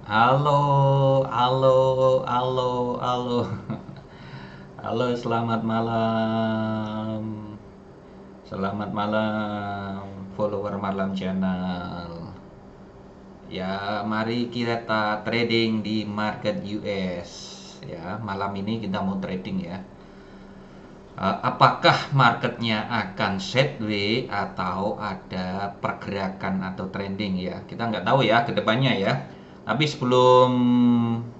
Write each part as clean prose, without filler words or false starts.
Halo, halo, halo, halo. Halo, selamat malam. Selamat malam, follower Malam Channel. Ya, mari kita trading di market US. Ya, malam ini kita mau trading ya. Apakah marketnya akan sideways atau ada pergerakan atau trending ya? Kita nggak tahu ya ke depannya ya. Tapi sebelum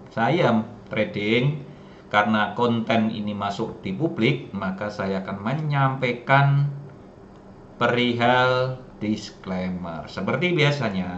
saya trading, karena konten ini masuk di publik, maka saya akan menyampaikan perihal disclaimer. Seperti biasanya.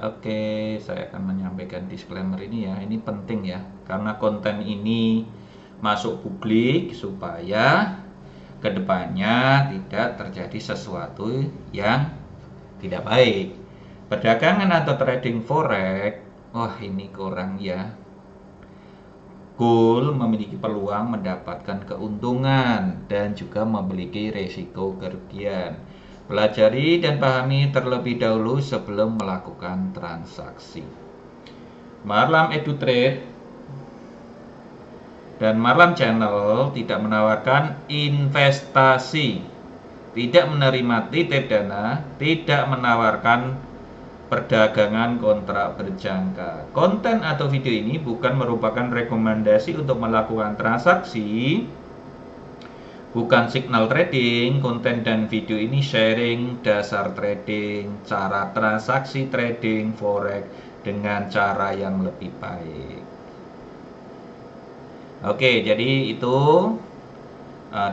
Oke, saya akan menyampaikan disclaimer ini ya. Ini penting ya, karena konten ini masuk publik supaya kedepannya tidak terjadi sesuatu yang tidak baik. Perdagangan atau trading forex, wah ini kurang ya. Goal memiliki peluang mendapatkan keuntungan dan juga memiliki resiko kerugian. Pelajari dan pahami terlebih dahulu sebelum melakukan transaksi. Malam EduTrade dan Malam Channel tidak menawarkan investasi, tidak menerima titip dana, tidak menawarkan perdagangan kontrak berjangka. Konten atau video ini bukan merupakan rekomendasi untuk melakukan transaksi, bukan signal trading. Konten dan video ini sharing dasar trading, cara transaksi trading forex dengan cara yang lebih baik. Oke, jadi itu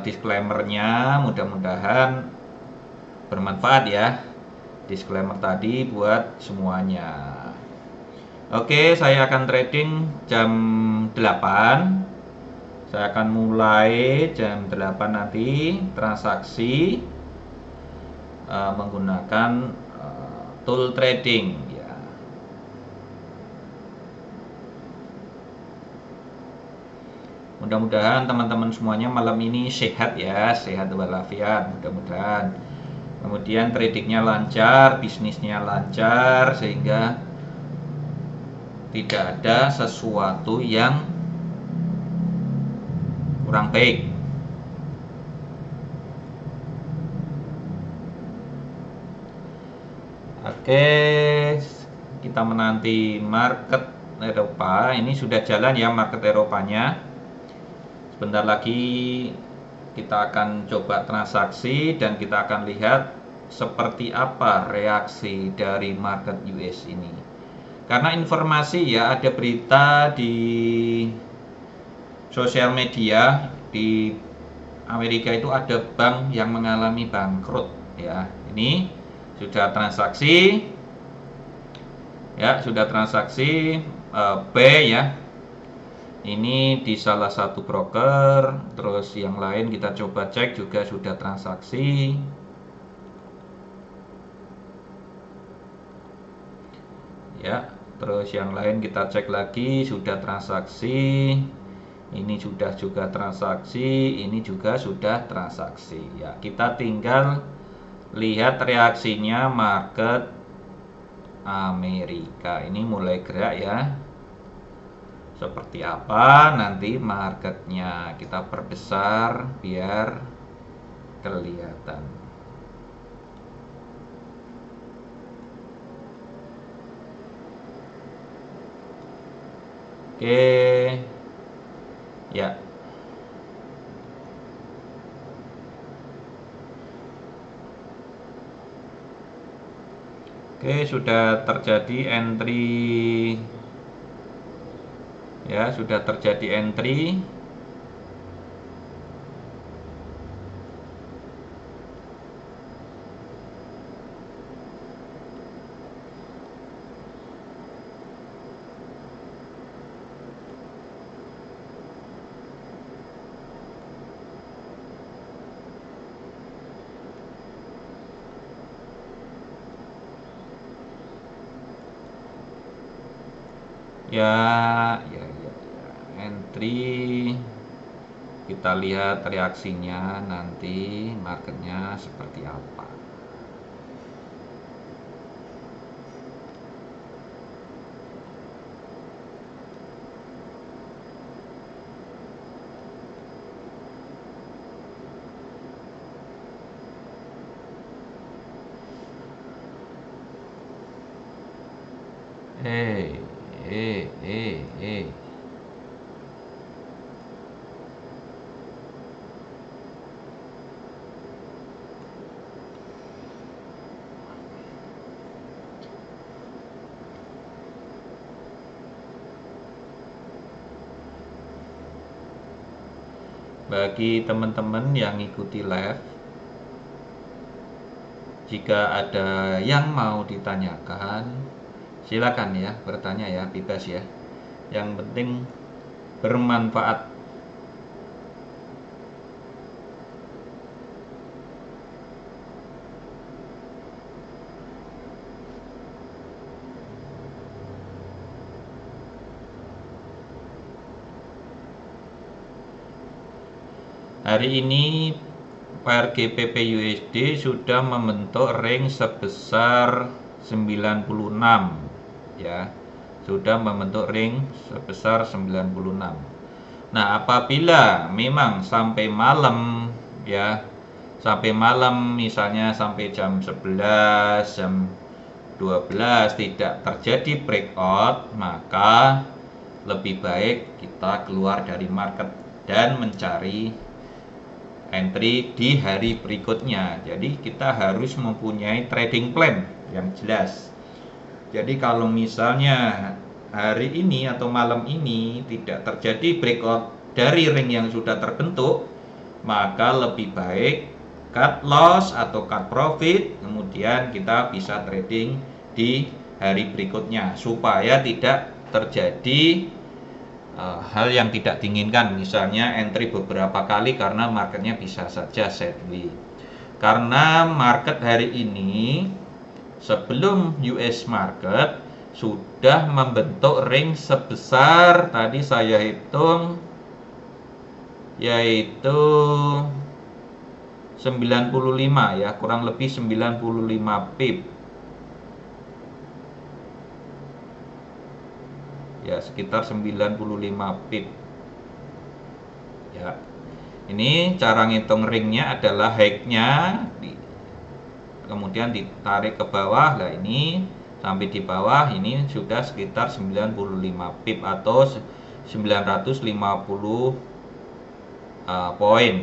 disclaimer-nya, mudah-mudahan bermanfaat ya. Disclaimer tadi buat semuanya. Oke, saya akan trading jam 8. Saya akan mulai jam 8 nanti transaksi menggunakan tool trading ya. Mudah-mudahan teman-teman semuanya malam ini sehat ya, sehat walafiat mudah-mudahan. Kemudian tradingnya lancar, bisnisnya lancar, sehingga tidak ada sesuatu yang kurang baik. Oke, kita menanti market Eropa. Ini sudah jalan ya market Eropanya. Sebentar lagi kita akan coba transaksi dan kita akan lihat seperti apa reaksi dari market US ini. Karena informasi ya, ada berita di sosial media di Amerika itu ada bank yang mengalami bangkrut ya. Ini sudah transaksi ya, sudah transaksi B ya. Ini di salah satu broker, terus yang lain kita coba cek juga sudah transaksi. Ya, terus yang lain kita cek lagi sudah transaksi. Ini sudah juga transaksi, ini juga sudah transaksi. Ya, kita tinggal lihat reaksinya market Amerika. Ini mulai gerak ya. Seperti apa nanti marketnya, kita perbesar biar kelihatan. Oke ya. Oke, sudah terjadi entry ya, sudah terjadi entry. Ya, entry kita lihat reaksinya nanti marketnya seperti apa. Eh, eh, eh, eh. Bagi teman-teman yang ikuti live, jika ada yang mau ditanyakan, silakan ya, bertanya ya, bebas ya. Yang penting bermanfaat. Hari ini PRGPP USD sudah membentuk range sebesar 96 ya. Sudah membentuk range sebesar 96. Nah, apabila memang sampai malam ya, sampai malam misalnya sampai jam 11, jam 12 tidak terjadi breakout, maka lebih baik kita keluar dari market dan mencari entry di hari berikutnya. Jadi kita harus mempunyai trading plan yang jelas. Jadi kalau misalnya hari ini atau malam ini tidak terjadi breakout dari ring yang sudah terbentuk, maka lebih baik cut loss atau cut profit, kemudian kita bisa trading di hari berikutnya supaya tidak terjadi hal yang tidak diinginkan, misalnya entry beberapa kali karena marketnya bisa saja sideways. Karena market hari ini sebelum US market sudah membentuk range sebesar, tadi saya hitung, yaitu 95 ya, kurang lebih 95 pip ya, sekitar 95 pip ya. Ini cara ngitung ringnya adalah high-nya kemudian ditarik ke bawah. Nah, ini sampai di bawah ini sudah sekitar 95 pip atau 950 poin.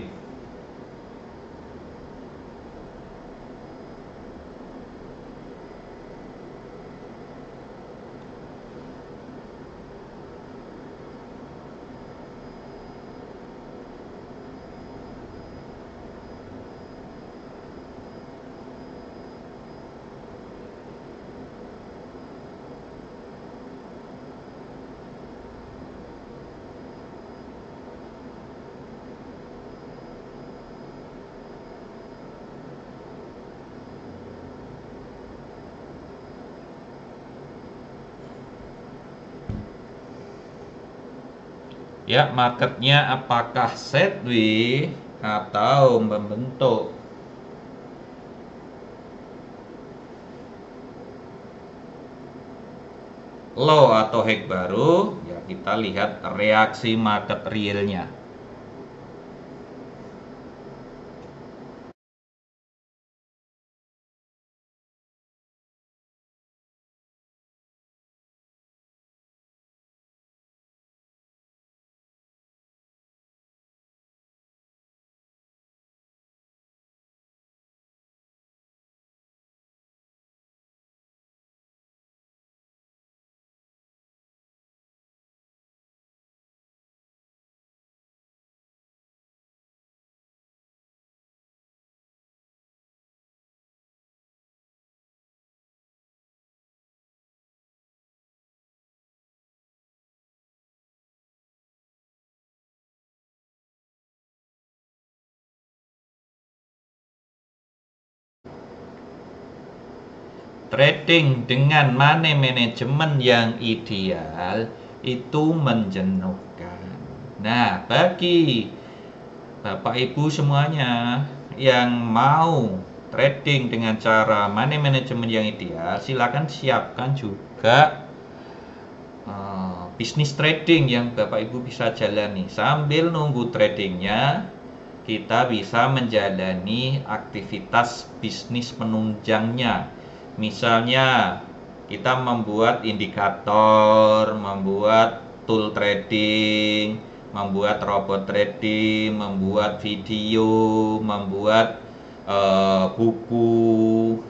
Ya, marketnya apakah sideways atau membentuk low atau high baru, ya kita lihat reaksi market realnya. Trading dengan money management yang ideal itu menjenuhkan. Nah, bagi Bapak Ibu semuanya yang mau trading dengan cara money management yang ideal, silakan siapkan juga bisnis trading yang Bapak Ibu bisa jalani. Sambil nunggu tradingnya, kita bisa menjalani aktivitas bisnis penunjangnya. Misalnya, kita membuat indikator, membuat tool trading, membuat robot trading, membuat video, membuat buku,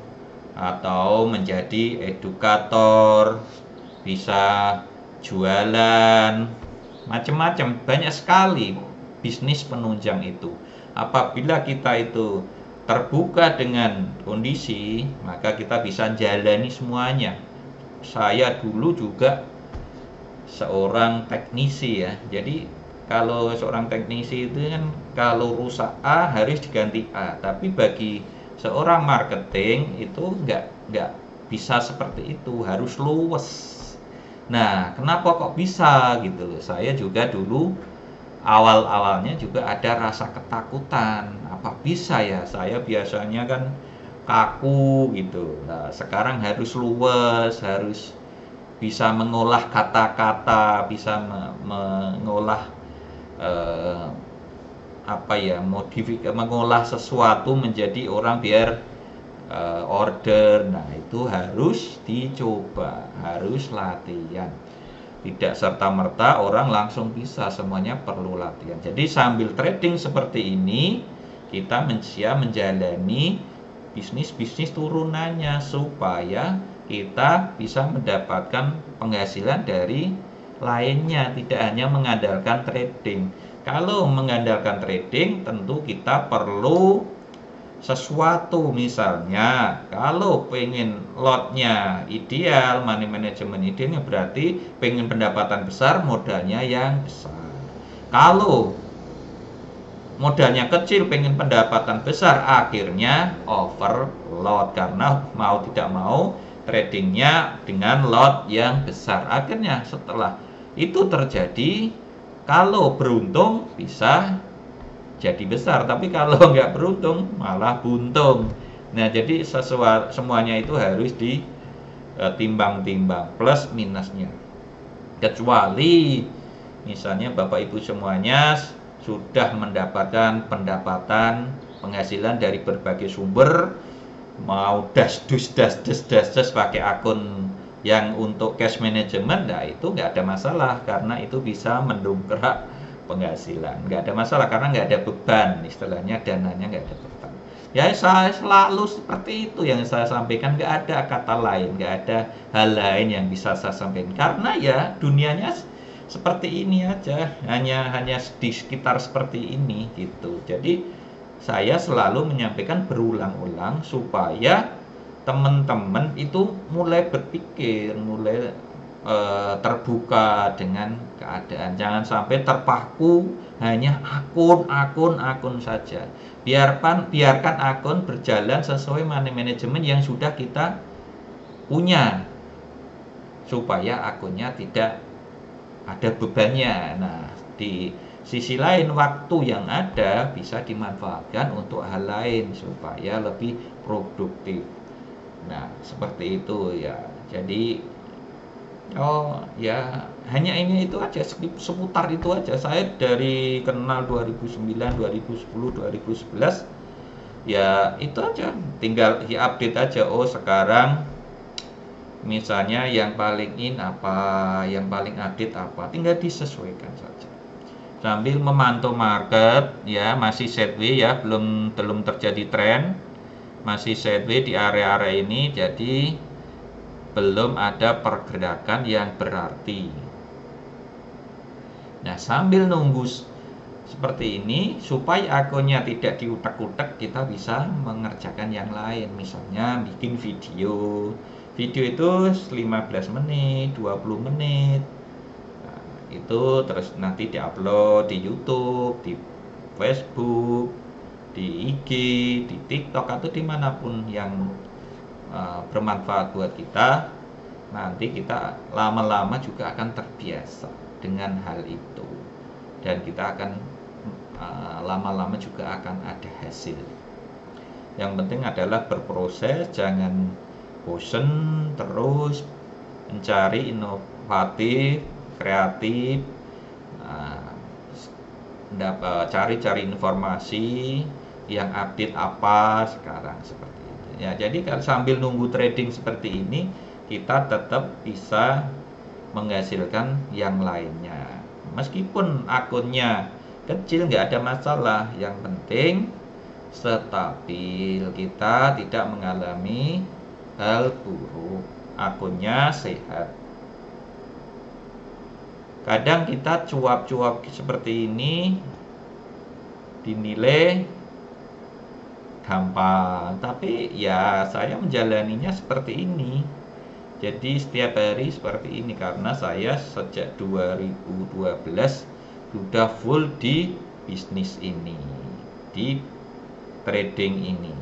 atau menjadi edukator, bisa jualan, macam-macam, banyak sekali bisnis penunjang itu. Apabila kita itu terbuka dengan kondisi, maka kita bisa jalani semuanya. Saya dulu juga seorang teknisi ya. Jadi kalau seorang teknisi itu kan kalau rusak A harus diganti A. Tapi bagi seorang marketing itu nggak bisa seperti itu, harus luwes. Nah, kenapa kok bisa gitu? Saya juga dulu awal-awalnya juga ada rasa ketakutan. Apa bisa ya? Saya biasanya kan kaku gitu. Nah, sekarang harus luwes, harus bisa mengolah kata-kata, bisa mengolah eh, apa ya, mengolah sesuatu menjadi orang biar order. Nah, itu harus dicoba, harus latihan. Tidak serta-merta orang langsung bisa, semuanya perlu latihan. Jadi sambil trading seperti ini, kita menjalani bisnis-bisnis turunannya supaya kita bisa mendapatkan penghasilan dari lainnya, tidak hanya mengandalkan trading. Kalau mengandalkan trading, tentu kita perlu sesuatu. Misalnya kalau pengen lotnya ideal, money management idealnya, berarti pengen pendapatan besar, modalnya yang besar. Kalau modalnya kecil pengen pendapatan besar, akhirnya overload karena mau tidak mau tradingnya dengan lot yang besar. Akhirnya setelah itu terjadi, kalau beruntung bisa jadi besar, tapi kalau nggak beruntung malah buntung. Nah, jadi semuanya itu harus ditimbang-timbang plus minusnya. Kecuali misalnya Bapak Ibu semuanya sudah mendapatkan pendapatan penghasilan dari berbagai sumber, mau das pakai akun yang untuk cash management, nah itu nggak ada masalah karena itu bisa mendongkrak penghasilan, nggak ada masalah karena nggak ada beban, istilahnya dananya nggak ada beban. Ya, saya selalu seperti itu yang saya sampaikan, nggak ada kata lain, nggak ada hal lain yang bisa saya sampaikan karena ya dunianya seperti ini aja, hanya di sekitar seperti ini gitu. Jadi saya selalu menyampaikan berulang-ulang supaya teman-teman itu mulai berpikir, mulai terbuka dengan keadaan. Jangan sampai terpaku hanya akun saja. Biarkan akun berjalan sesuai money management yang sudah kita punya, supaya akunnya tidak ada bebannya. Nah, di sisi lain waktu yang ada bisa dimanfaatkan untuk hal lain supaya lebih produktif. Nah, seperti itu ya. Jadi ya hanya ini itu aja, seputar itu aja. Saya dari kenal 2009, 2010, 2011 ya itu aja. Tinggal update aja. Oh, sekarang misalnya yang paling in apa, yang paling update apa, tinggal disesuaikan saja. Sambil memantau market ya, masih sideways ya, belum terjadi tren. Masih sideways di area-area ini, jadi belum ada pergerakan yang berarti. Nah, sambil nunggu seperti ini, supaya akunnya tidak diutak-utak, kita bisa mengerjakan yang lain. Misalnya bikin video. Video itu 15 menit, 20 menit. Nah, itu terus nanti diupload di YouTube, di Facebook, di IG, di TikTok, atau dimanapun yang bermanfaat buat kita, nanti kita lama-lama juga akan terbiasa dengan hal itu, dan kita akan lama-lama juga akan ada hasil. Yang penting adalah berproses, jangan bosen, terus mencari inovatif, kreatif, cari-cari informasi yang update apa sekarang seperti itu ya. Jadi kalau sambil nunggu trading seperti ini, kita tetap bisa menghasilkan yang lainnya. Meskipun akunnya kecil nggak ada masalah, yang penting stabil, kita tidak mengalami hal buruk, akunnya sehat. Kadang kita cuap-cuap seperti ini dinilai gampang, tapi ya saya menjalaninya seperti ini. Jadi setiap hari seperti ini karena saya sejak 2012 sudah full di bisnis ini, di trading ini.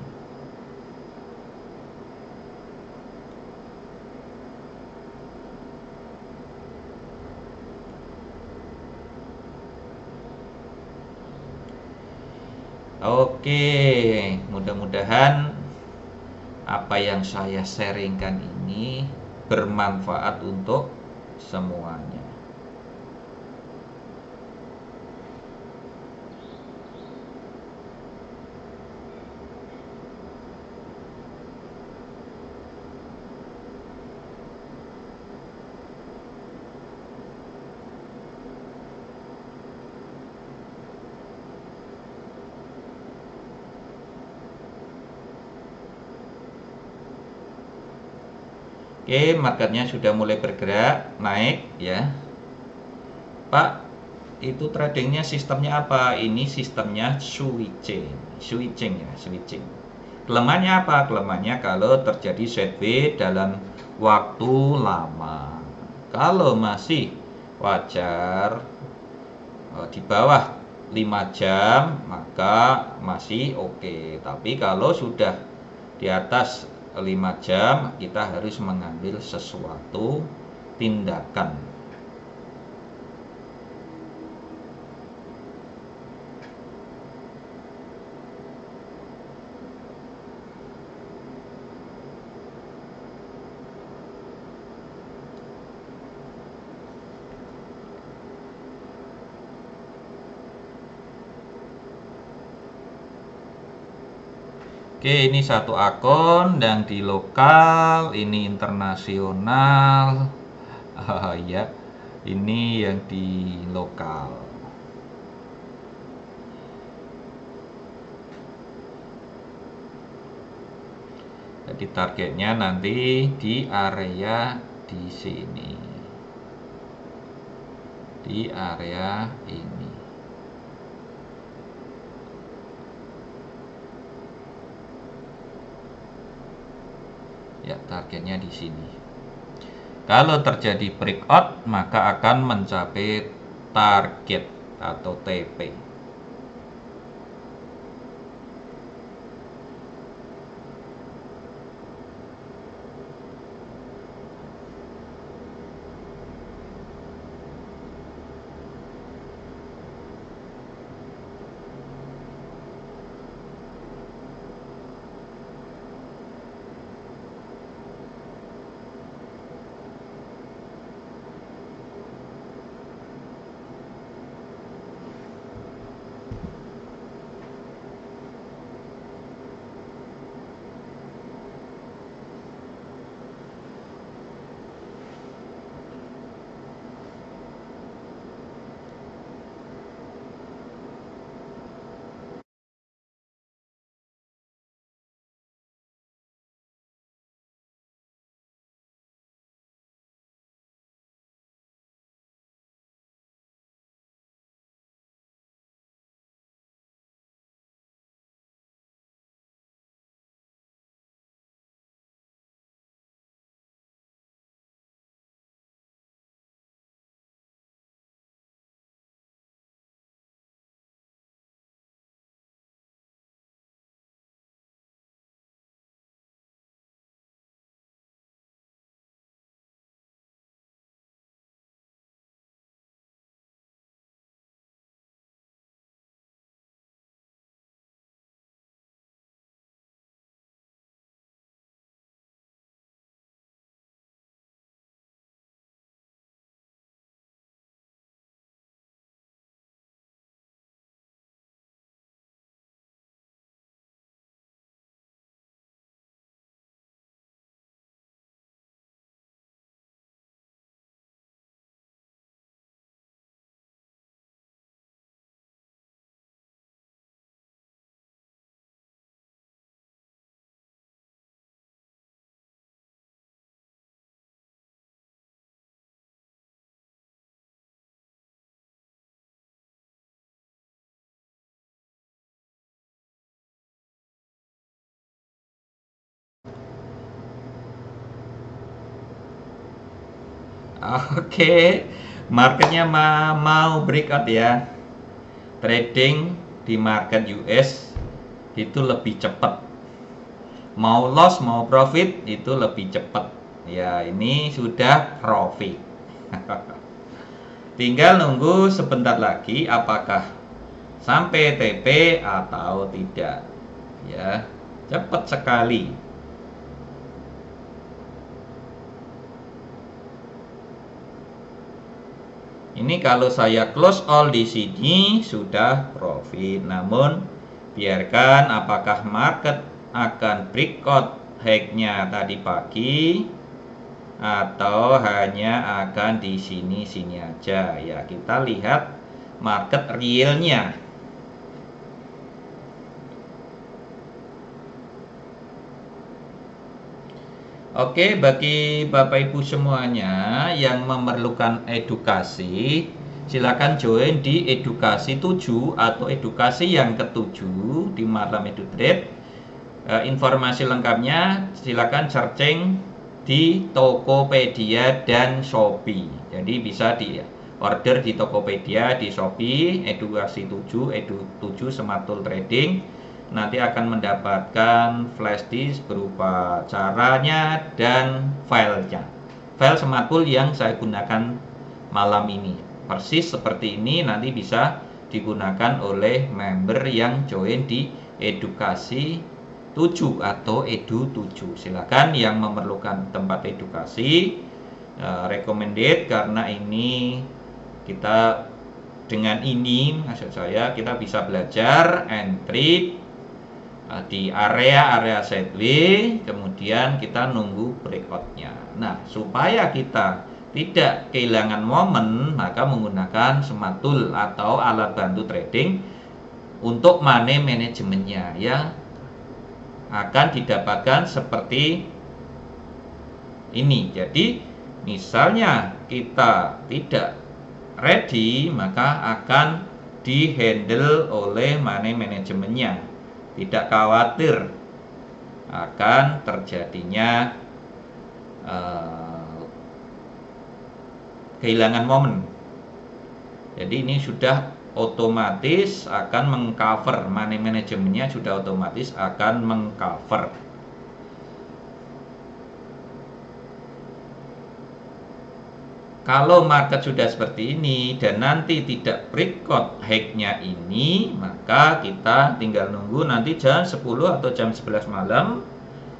Oke, mudah-mudahan apa yang saya sharingkan ini bermanfaat untuk semuanya. Oke, marketnya sudah mulai bergerak naik ya. Pak, itu tradingnya sistemnya apa? Ini sistemnya switching ya, switching. Kelemahannya apa? Kelemahannya kalau terjadi sideways dalam waktu lama. Kalau masih wajar di bawah 5 jam maka masih oke. Tapi kalau sudah di atas 5 jam, kita harus mengambil sesuatu tindakan. Oke, ini satu akun dan di lokal, ini internasional. Ya, ini yang di lokal. Jadi targetnya nanti di area di sini, di area ini. Ya, targetnya di sini. Kalau terjadi breakout, maka akan mencapai target atau TP. Oke, marketnya mau breakout ya. Trading di market US itu lebih cepat. Mau loss mau profit itu lebih cepat. Ya, ini sudah profit. Tinggal nunggu sebentar lagi apakah sampai TP atau tidak. Ya, cepat sekali. Ini kalau saya close all di sini sudah profit. Namun biarkan apakah market akan breakout high-nya tadi pagi atau hanya akan di sini aja. Ya, kita lihat market realnya. Oke, bagi Bapak Ibu semuanya yang memerlukan edukasi, silakan join di edukasi 7 atau edukasi yang ke-7 di Malam EduTrade. Informasi lengkapnya silakan searching di Tokopedia dan Shopee. Jadi bisa di order di Tokopedia, di Shopee, edukasi 7, edu 7 Smart Tool Trading. Nanti akan mendapatkan flash disk berupa caranya dan filenya. File Smart Tool yang saya gunakan malam ini persis seperti ini, nanti bisa digunakan oleh member yang join di edukasi 7 atau edu 7. Silakan yang memerlukan tempat edukasi, recommended, karena ini kita dengan ini maksud saya kita bisa belajar entry di area sideways, kemudian kita nunggu breakoutnya. Nah, supaya kita tidak kehilangan momen, maka menggunakan Smart Tool atau alat bantu trading untuk money manajemennya ya akan didapatkan seperti ini. Jadi misalnya kita tidak ready, maka akan dihandle oleh money manajemennya. Tidak khawatir akan terjadinya kehilangan momen. Jadi ini sudah otomatis akan mengcover, money manajemennya sudah otomatis akan mengcover. Kalau market sudah seperti ini dan nanti tidak breakout high-nya ini, maka kita tinggal nunggu nanti jam 10 atau jam 11 malam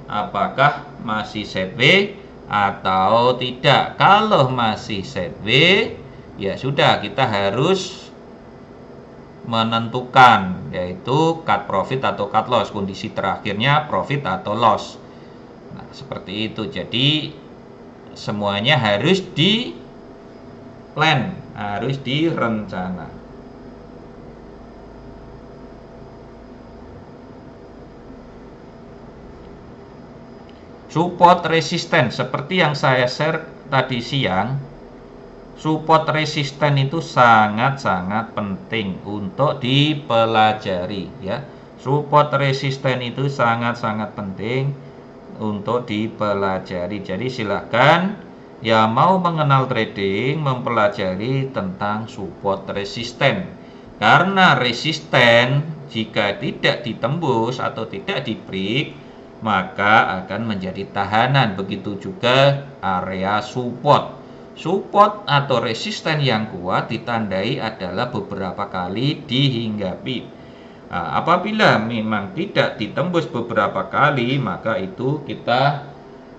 apakah masih sideways atau tidak. Kalau masih sideways, ya sudah, kita harus menentukan yaitu cut profit atau cut loss. Kondisi terakhirnya profit atau loss. Nah, seperti itu. Jadi semuanya harus di plan, harus direncana. Support resisten seperti yang saya share tadi siang. Support resisten itu sangat-sangat penting untuk dipelajari ya. Support resisten itu sangat-sangat penting untuk dipelajari. Jadi silahkan ya mau mengenal trading, mempelajari tentang support resisten. Karena resisten jika tidak ditembus atau tidak di break, maka akan menjadi tahanan. Begitu juga area support. Support atau resisten yang kuat ditandai adalah beberapa kali dihinggapi. Nah, apabila memang tidak ditembus beberapa kali, maka itu kita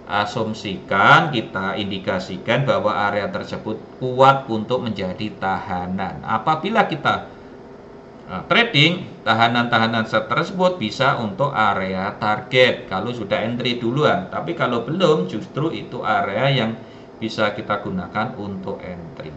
asumsikan, kita indikasikan bahwa area tersebut kuat untuk menjadi tahanan. Apabila kita trading, tahanan-tahanan tersebut bisa untuk area target kalau sudah entry duluan. Tapi kalau belum, justru itu area yang bisa kita gunakan untuk entry.